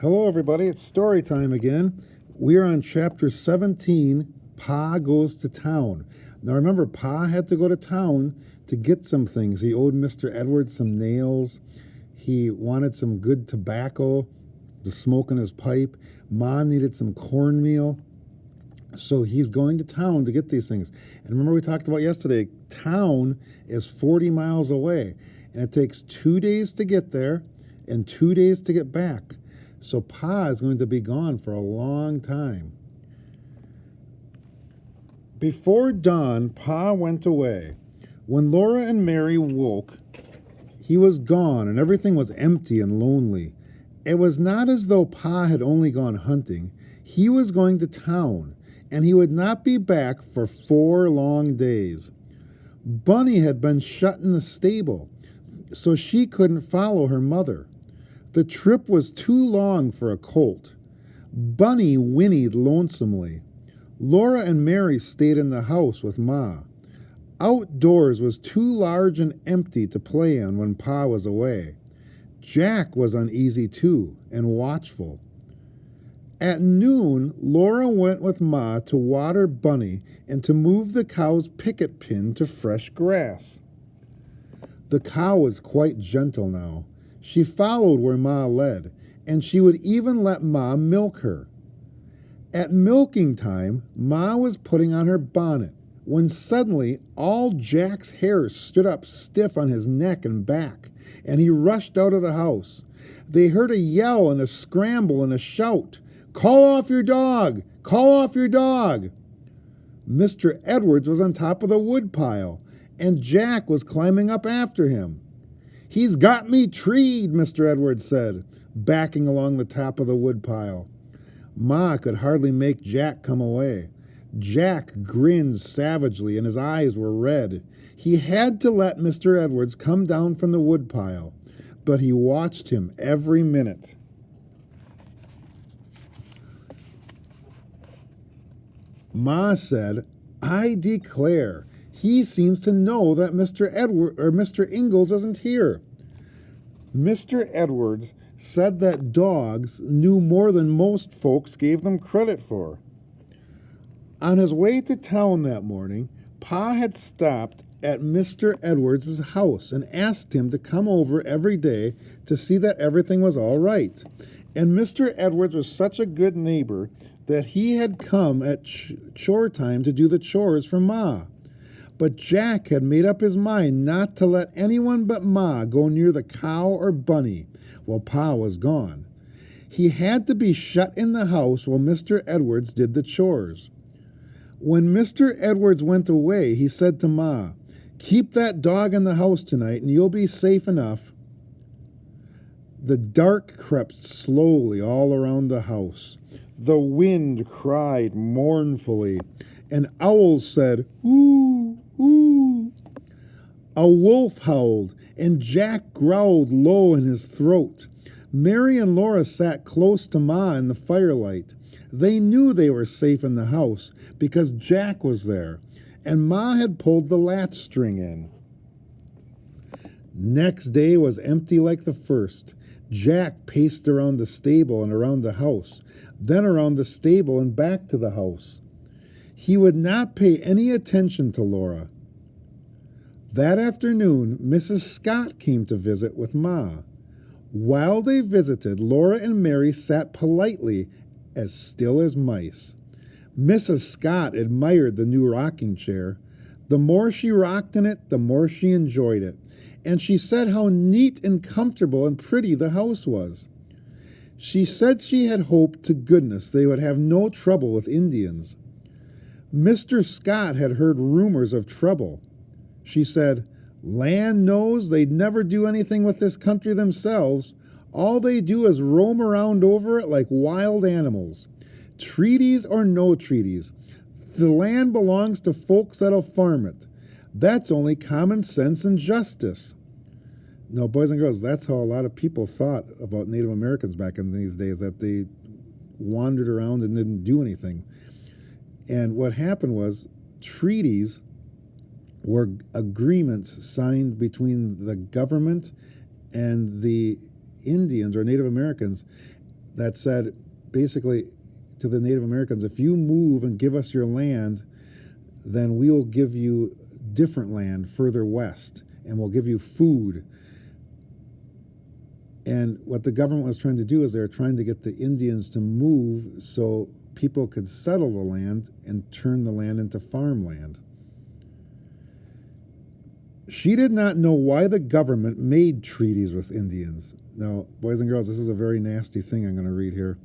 Hello, everybody. It's story time again. We are on chapter 17, Pa Goes to Town. Now, remember, Pa had to go to town to get some things. He owed Mr. Edwards some nails. He wanted some good tobacco to smoke in his pipe. Ma needed some cornmeal. So he's going to town to get these things. And remember, we talked about yesterday, town is 40 miles away. And it takes 2 days to get there and 2 days to get back. So Pa is going to be gone for a long time. Before dawn, Pa went away. When Laura and Mary woke, he was gone and everything was empty and lonely. It was not as though Pa had only gone hunting. He was going to town, and he would not be back for 4 long days. Bunny had been shut in the stable, so she couldn't follow her mother. The trip was too long for a colt. Bunny whinnied lonesomely. Laura and Mary stayed in the house with Ma. Outdoors was too large and empty to play on when Pa was away. Jack was uneasy too, and watchful. At noon, Laura went with Ma to water Bunny and to move the cow's picket pin to fresh grass. The cow was quite gentle now. She followed where Ma led, and she would even let Ma milk her. At milking time, Ma was putting on her bonnet, when suddenly all Jack's hair stood up stiff on his neck and back, and he rushed out of the house. They heard a yell and a scramble and a shout. "Call off your dog! Call off your dog!" Mr. Edwards was on top of the woodpile, and Jack was climbing up after him. "He's got me treed," Mr. Edwards said, backing along the top of the woodpile. Ma could hardly make Jack come away. Jack grinned savagely and his eyes were red. He had to let Mr. Edwards come down from the woodpile, but he watched him every minute. Ma said, "I declare, he seems to know that Mr. Ingalls isn't here." Mr. Edwards said that dogs knew more than most folks gave them credit for. On his way to town that morning, Pa had stopped at Mr. Edwards' house and asked him to come over every day to see that everything was all right. And Mr. Edwards was such a good neighbor that he had come at chore time to do the chores for Ma. But Jack had made up his mind not to let anyone but Ma go near the cow or Bunny while Pa was gone. He had to be shut in the house while Mr. Edwards did the chores. When Mr. Edwards went away, he said to Ma, "Keep that dog in the house tonight and you'll be safe enough." The dark crept slowly all around the house. The wind cried mournfully, and owls said, "Ooh, ooh." A wolf howled, and Jack growled low in his throat. Mary and Laura sat close to Ma in the firelight. They knew they were safe in the house because Jack was there, and Ma had pulled the latch string in. Next day was empty like the first. Jack paced around the stable and around the house, then around the stable and back to the house. He would not pay any attention to Laura. That afternoon, Mrs. Scott came to visit with Ma. While they visited, Laura and Mary sat politely, as still as mice. Mrs. Scott admired the new rocking chair. The more she rocked in it, the more she enjoyed it. And she said how neat and comfortable and pretty the house was. She said she had hoped to goodness they would have no trouble with Indians. Mr. Scott had heard rumors of trouble. She said, "Land knows they'd never do anything with this country themselves. All they do is roam around over it like wild animals. Treaties or no treaties, the land belongs to folks that'll farm it. That's only common sense and justice." No, boys and girls, that's how a lot of people thought about Native Americans back in these days, that they wandered around and didn't do anything. And what happened was treaties were agreements signed between the government and the Indians or Native Americans that said basically to the Native Americans, if you move and give us your land, then we will give you different land further west, and we'll give you food. And what the government was trying to do is they were trying to get the Indians to move so people could settle the land and turn the land into farmland. She did not know why the government made treaties with Indians. Now, boys and girls, this is a very nasty thing I'm going to read here.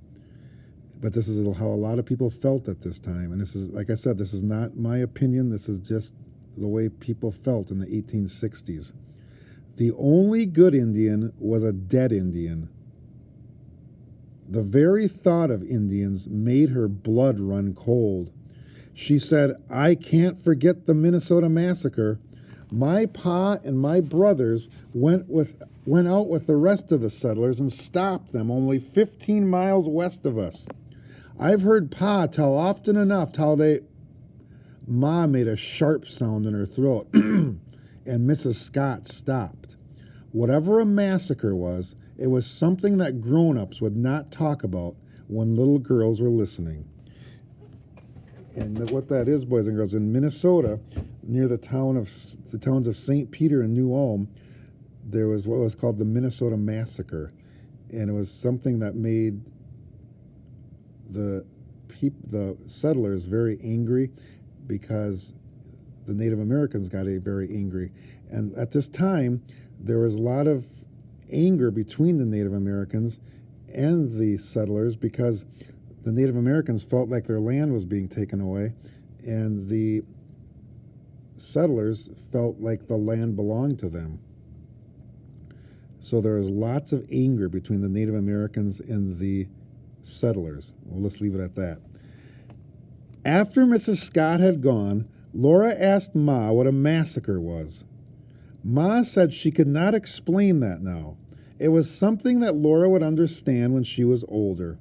But this is how a lot of people felt at this time. And this is, like I said, this is not my opinion. This is just the way people felt in the 1860s. The only good Indian was a dead Indian. The very thought of Indians made her blood run cold. She said, "I can't forget the Minnesota Massacre. My pa and my brothers went out with the rest of the settlers and stopped them only 15 miles west of us. I've heard Pa tell often enough how Ma made a sharp sound in her throat, and Mrs. Scott stopped. Whatever a massacre was, it was something that grown-ups would not talk about when little girls were listening." And what that is, boys and girls, in Minnesota, near the towns of St. Peter and New Ulm, there was what was called the Minnesota Massacre, and it was something that made the settlers very angry, because the Native Americans got very angry. And at this time, there was a lot of anger between the Native Americans and the settlers, because the Native Americans felt like their land was being taken away, and the settlers felt like the land belonged to them. So there was lots of anger between the Native Americans and the settlers. Well, let's leave it at that. After Mrs. Scott had gone, Laura asked Ma what a massacre was. Ma said she could not explain that now. It was something that Laura would understand when she was older.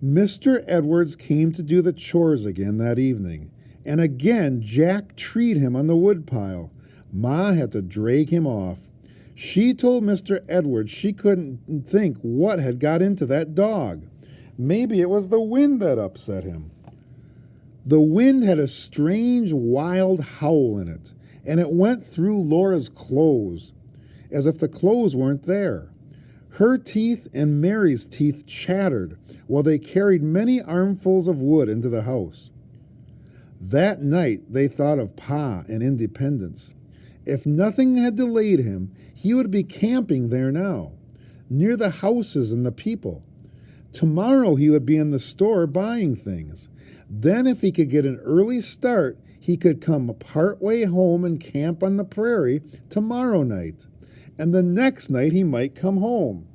Mr. Edwards came to do the chores again that evening, and again Jack treed him on the woodpile. Ma had to drag him off. She told Mr. Edwards she couldn't think what had got into that dog. Maybe it was the wind that upset him. The wind had a strange, wild howl in it, and it went through Laura's clothes, as if the clothes weren't there. Her teeth and Mary's teeth chattered while they carried many armfuls of wood into the house. That night they thought of Pa and independence. If nothing had delayed him, he would be camping there now, near the houses and the people. Tomorrow he would be in the store buying things. Then if he could get an early start, he could come part way home and camp on the prairie tomorrow night. And the next night he might come home.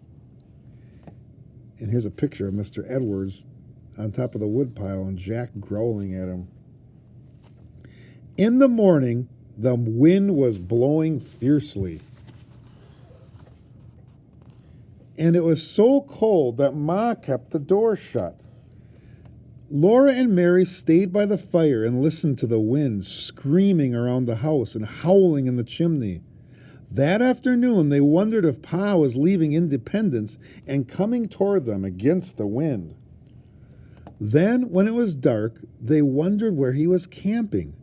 And here's a picture of Mr. Edwards on top of the woodpile and Jack growling at him. In the morning, the wind was blowing fiercely. And it was so cold that Ma kept the door shut. Laura and Mary stayed by the fire and listened to the wind screaming around the house and howling in the chimney. That afternoon, they wondered if Pa was leaving Independence and coming toward them against the wind. Then, when it was dark, they wondered where he was camping.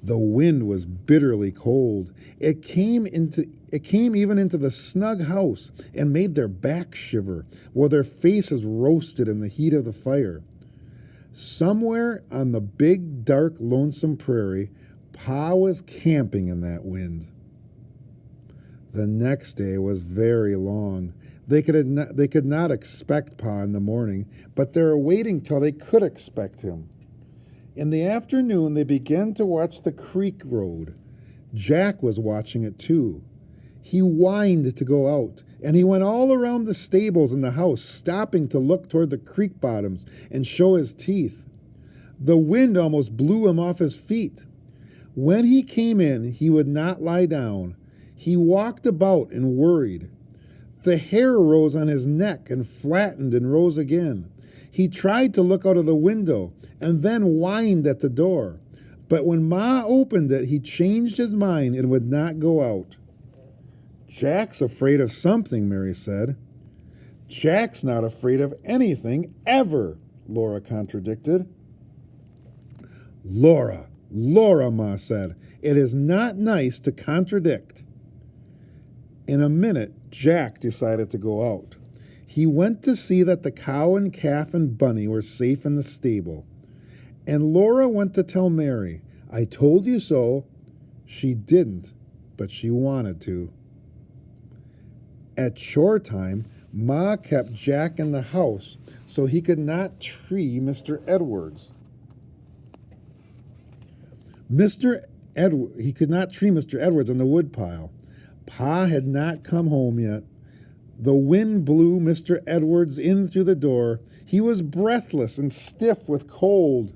The wind was bitterly cold. It came even into the snug house and made their backs shiver, while their faces roasted in the heat of the fire. Somewhere on the big, dark, lonesome prairie, Pa was camping in that wind. The next day was very long. They could not expect Pa in the morning, but they were waiting till they could expect him. In the afternoon, they began to watch the creek road. Jack was watching it too. He whined to go out, and he went all around the stables and the house, stopping to look toward the creek bottoms and show his teeth. The wind almost blew him off his feet. When he came in, he would not lie down. He walked about and worried. The hair rose on his neck and flattened and rose again. He tried to look out of the window and then whined at the door. But when Ma opened it, he changed his mind and would not go out. Jack's afraid of something, Mary said. Jack's not afraid of anything, ever, Laura contradicted. Laura, Laura, Ma said, it is not nice to contradict. In a minute, Jack decided to go out. He went to see that the cow and calf and bunny were safe in the stable. And Laura went to tell Mary, I told you so. She didn't, but she wanted to. At chore time, Ma kept Jack in the house so he could not tree Mr. Edwards. He could not tree Mr. Edwards on the woodpile. Pa had not come home yet. The wind blew Mr. Edwards in through the door. He was breathless and stiff with cold.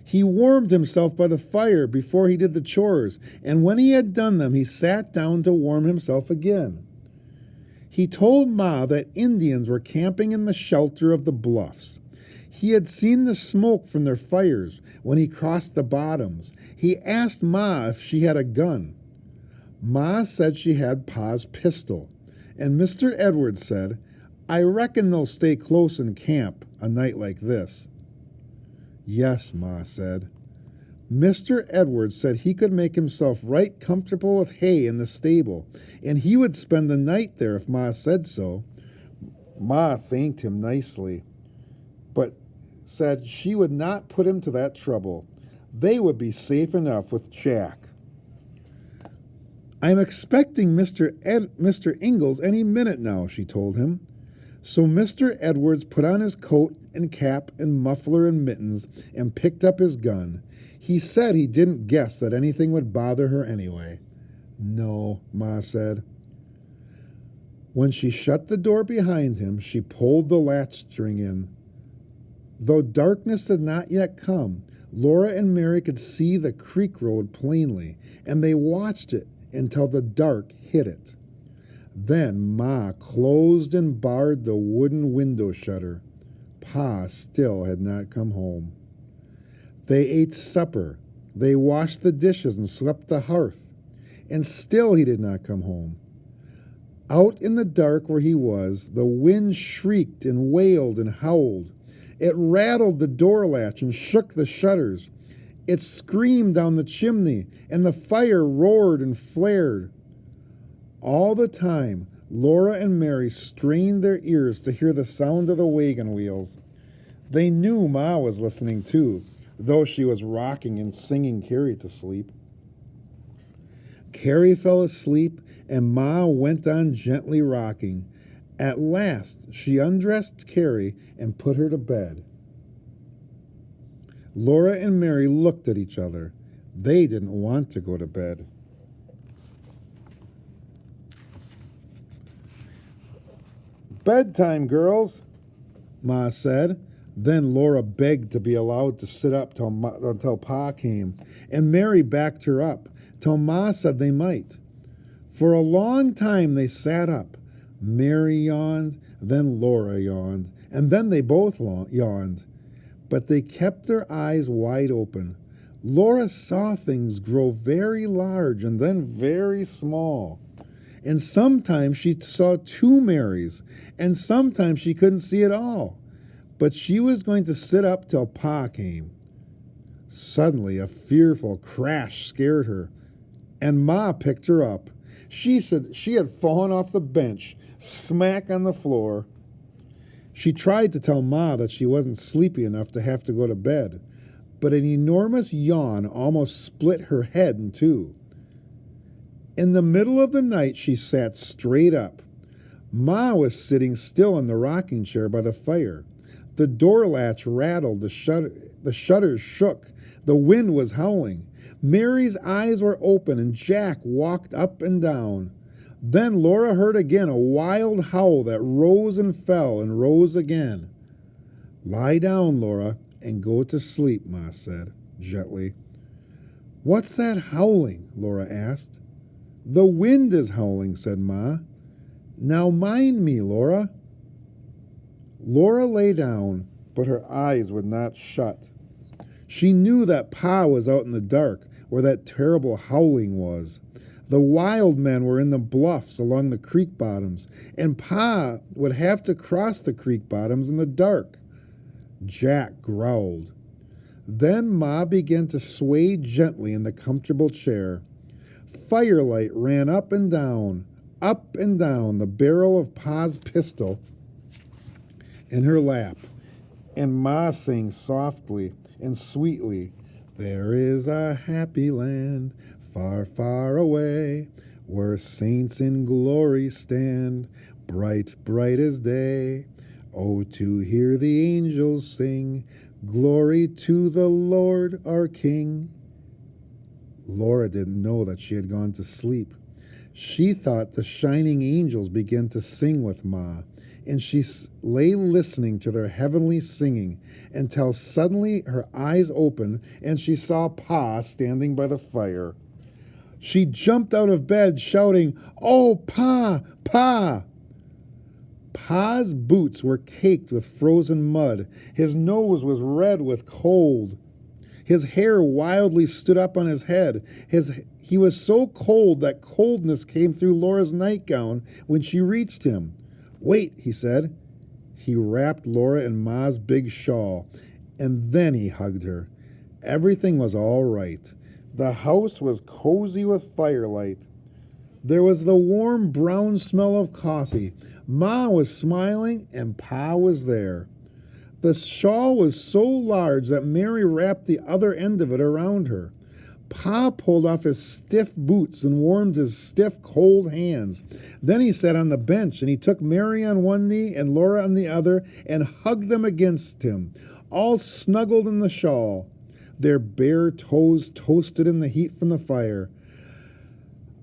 He warmed himself by the fire before he did the chores, and when he had done them, he sat down to warm himself again. He told Ma that Indians were camping in the shelter of the bluffs. He had seen the smoke from their fires when he crossed the bottoms. He asked Ma if she had a gun. Ma said she had Pa's pistol, and Mr. Edwards said, I reckon they'll stay close in camp a night like this. Yes, Ma said. Mr. Edwards said he could make himself right comfortable with hay in the stable, and he would spend the night there if Ma said so. Ma thanked him nicely, but said she would not put him to that trouble. They would be safe enough with Jack. I'm expecting Mr. Ingalls any minute now, she told him. So Mr. Edwards put on his coat and cap and muffler and mittens and picked up his gun. He said he didn't guess that anything would bother her anyway. No, Ma said. When she shut the door behind him, she pulled the latch string in. Though darkness had not yet come, Laura and Mary could see the creek road plainly, and they watched it until the dark hid it. Then Ma closed and barred the wooden window shutter. Pa still had not come home. They ate supper. They washed the dishes and swept the hearth. And still he did not come home. Out in the dark where he was, the wind shrieked and wailed and howled. It rattled the door latch and shook the shutters. It screamed down the chimney, and the fire roared and flared. All the time, Laura and Mary strained their ears to hear the sound of the wagon wheels. They knew Ma was listening too, though she was rocking and singing Carrie to sleep. Carrie fell asleep, and Ma went on gently rocking. At last, she undressed Carrie and put her to bed. Laura and Mary looked at each other. They didn't want to go to bed. Bedtime, girls, Ma said. Then Laura begged to be allowed to sit up until Pa came, and Mary backed her up till Ma said they might. For a long time they sat up. Mary yawned, then Laura yawned, and then they both yawned. But they kept their eyes wide open. Laura saw things grow very large and then very small. And sometimes she saw two Marys, and sometimes she couldn't see at all. But she was going to sit up till Pa came. Suddenly a fearful crash scared her, and Ma picked her up. She said she had fallen off the bench, smack on the floor. She tried to tell Ma that she wasn't sleepy enough to have to go to bed, but an enormous yawn almost split her head in two. In the middle of the night, she sat straight up. Ma was sitting still in the rocking chair by the fire. The door latch rattled, the shutters shook, the wind was howling. Mary's eyes were open, and Jack walked up and down. Then Laura heard again a wild howl that rose and fell and rose again. Lie down, Laura, and go to sleep, Ma said, gently. What's that howling? Laura asked. The wind is howling, said Ma. Now mind me, Laura. Laura lay down, but her eyes would not shut. She knew that Pa was out in the dark, where that terrible howling was. The wild men were in the bluffs along the creek bottoms, and Pa would have to cross the creek bottoms in the dark. Jack growled. Then Ma began to sway gently in the comfortable chair. Firelight ran up and down the barrel of Pa's pistol in her lap, and Ma sang softly and sweetly, "There is a happy land far, far away, where saints in glory stand, bright, bright as day. Oh, to hear the angels sing, glory to the Lord our King." Laura didn't know that she had gone to sleep. She thought the shining angels began to sing with Ma, and she lay listening to their heavenly singing until suddenly her eyes opened and she saw Pa standing by the fire. She jumped out of bed shouting, "Oh, Pa, Pa!" Pa's boots were caked with frozen mud. His nose was red with cold. His hair wildly stood up on his head. He was so cold that coldness came through Laura's nightgown when she reached him. "Wait," he said. He wrapped Laura in Ma's big shawl, and then he hugged her. Everything was all right. The house was cozy with firelight. There was the warm brown smell of coffee. Ma was smiling, and Pa was there. The shawl was so large that Mary wrapped the other end of it around her. Pa pulled off his stiff boots and warmed his stiff, cold hands. Then he sat on the bench, and he took Mary on one knee and Laura on the other and hugged them against him, all snuggled in the shawl. Their bare toes toasted in the heat from the fire.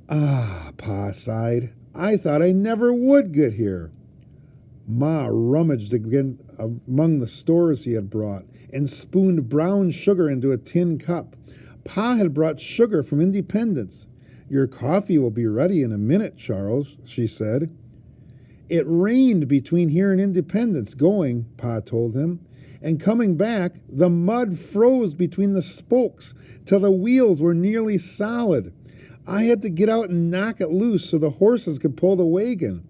"Ah," Pa sighed, "I thought I never would get here." Ma rummaged again among the stores he had brought and spooned brown sugar into a tin cup. Pa had brought sugar from Independence. "Your coffee will be ready in a minute, Charles," she said. "It rained between here and Independence going," Pa told him, "and coming back, the mud froze between the spokes till the wheels were nearly solid. I had to get out and knock it loose so the horses could pull the wagon.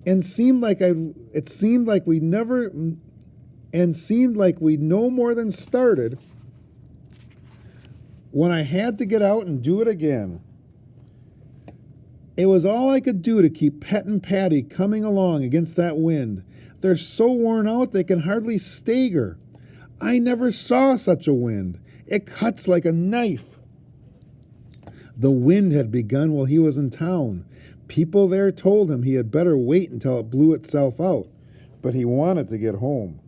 It seemed like we'd no more than started when I had to get out and do it again. It was all I could do to keep Pet and Patty coming along against that wind. They're so worn out they can hardly stagger. I never saw such a wind. It cuts like a knife." The wind had begun while he was in town. People there told him he had better wait until it blew itself out, but he wanted to get home.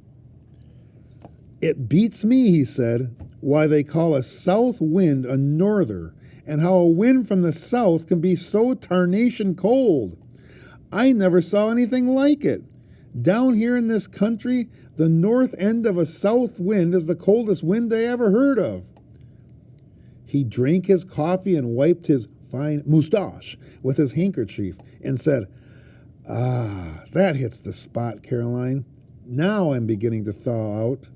"It beats me," he said, "why they call a south wind a norther, and how a wind from the south can be so tarnation cold. I never saw anything like it. Down here in this country, the north end of a south wind is the coldest wind I ever heard of." He drank his coffee and wiped his fine moustache with his handkerchief and said, "Ah, that hits the spot, Caroline. Now I'm beginning to thaw out."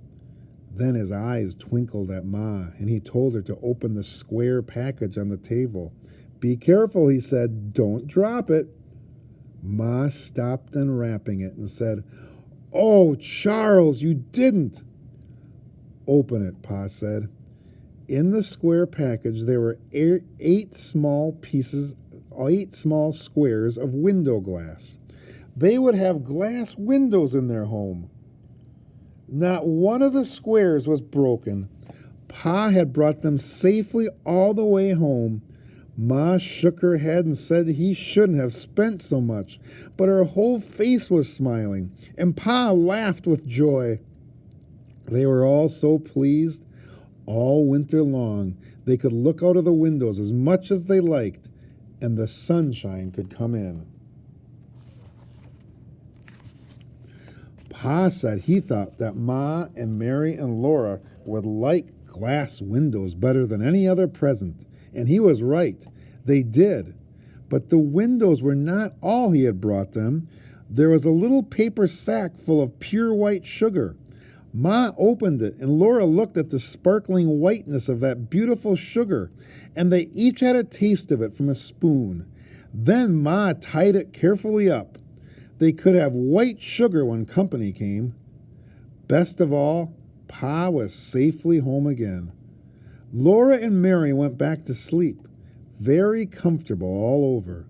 Then his eyes twinkled at Ma, and he told her to open the square package on the table. "Be careful," he said. "Don't drop it." Ma stopped unwrapping it and said, "Oh, Charles, you didn't." "Open it," Pa said. In the square package there were eight small squares of window glass. They would have glass windows in their home. Not one of the squares was broken. Pa had brought them safely all the way home. Ma shook her head and said he shouldn't have spent so much, but her whole face was smiling, and Pa laughed with joy. They were all so pleased. All winter long, they could look out of the windows as much as they liked, and the sunshine could come in. Pa said he thought that Ma and Mary and Laura would like glass windows better than any other present, and he was right. They did. But the windows were not all he had brought them. There was a little paper sack full of pure white sugar. Ma opened it, and Laura looked at the sparkling whiteness of that beautiful sugar, and they each had a taste of it from a spoon. Then Ma tied it carefully up. They could have white sugar when company came. Best of all, Pa was safely home again. Laura and Mary went back to sleep, very comfortable all over.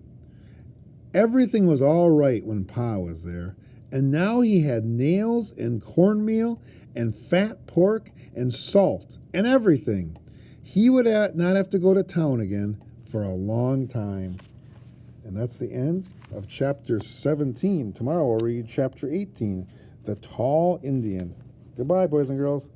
Everything was all right when Pa was there, and now he had nails and cornmeal and fat pork and salt and everything. He would not have to go to town again for a long time. And that's the end of chapter 17. Tomorrow we'll read chapter 18, The Tall Indian. Goodbye, boys and girls.